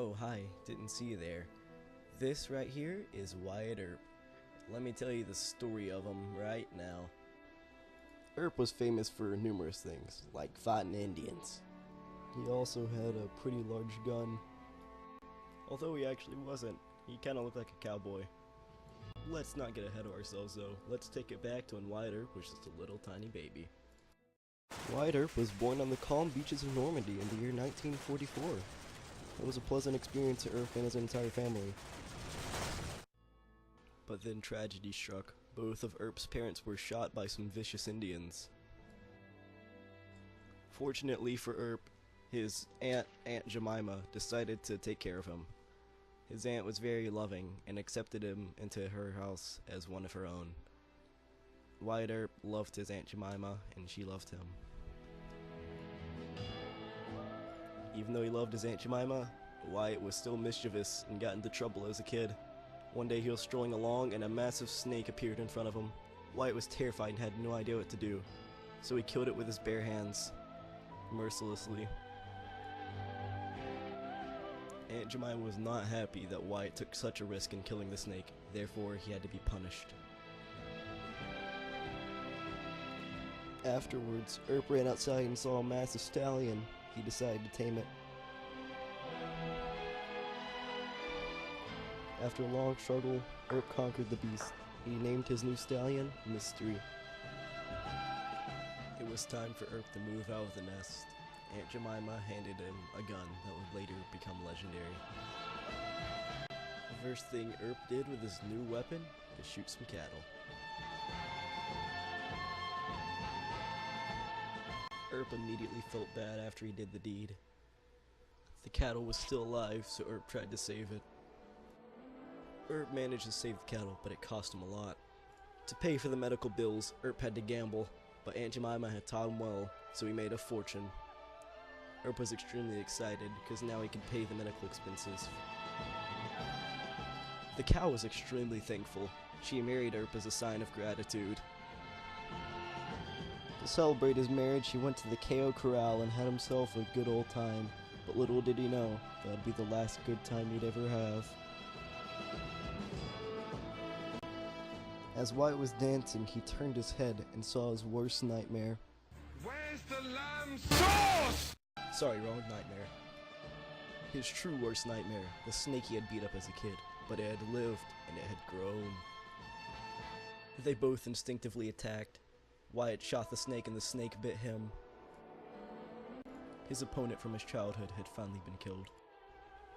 Oh, hi, didn't see you there. This right here is Wyatt Earp. Let me tell you the story of him right now. Earp was famous for numerous things, like fighting Indians. He also had a pretty large gun. Although he actually wasn't, he kinda looked like a cowboy. Let's not get ahead of ourselves though. Let's take it back to when Wyatt Earp was just a little tiny baby. Wyatt Earp was born on the calm beaches of Normandy in the year 1944. It was a pleasant experience to Earp and his entire family. But then tragedy struck. Both of Earp's parents were shot by some vicious Indians. Fortunately for Earp, his Aunt Jemima, decided to take care of him. His aunt was very loving and accepted him into her house as one of her own. Wyatt Earp loved his Aunt Jemima, and she loved him. Even though he loved his Aunt Jemima, Wyatt was still mischievous and got into trouble as a kid. One day he was strolling along and a massive snake appeared in front of him. Wyatt was terrified and had no idea what to do, so he killed it with his bare hands, mercilessly. Aunt Jemima was not happy that Wyatt took such a risk in killing the snake, therefore he had to be punished. Afterwards, Earp ran outside and saw a massive stallion. He decided to tame it. After a long struggle, Earp conquered the beast. He named his new stallion Mystery. It was time for Earp to move out of the nest. Aunt Jemima handed him a gun that would later become legendary. The first thing Earp did with his new weapon was shoot some cattle. Earp immediately felt bad after he did the deed. The cattle was still alive, so Earp tried to save it. Earp managed to save the cattle, but it cost him a lot. To pay for the medical bills, Earp had to gamble, but Aunt Jemima had taught him well, so he made a fortune. Earp was extremely excited, because now he could pay the medical expenses. The cow was extremely thankful. She married Earp as a sign of gratitude. To celebrate his marriage, he went to the KO Corral and had himself a good old time, but little did he know, that'd be the last good time he'd ever have. As Wyatt was dancing, he turned his head and saw his worst nightmare. Where's the lamb sauce? Sorry, wrong nightmare. His true worst nightmare, the snake he had beat up as a kid, but it had lived and it had grown. They both instinctively attacked. Wyatt shot the snake and the snake bit him. His opponent from his childhood had finally been killed.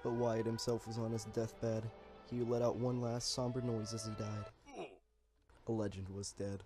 But Wyatt himself was on his deathbed. He let out one last somber noise as he died. A legend was dead.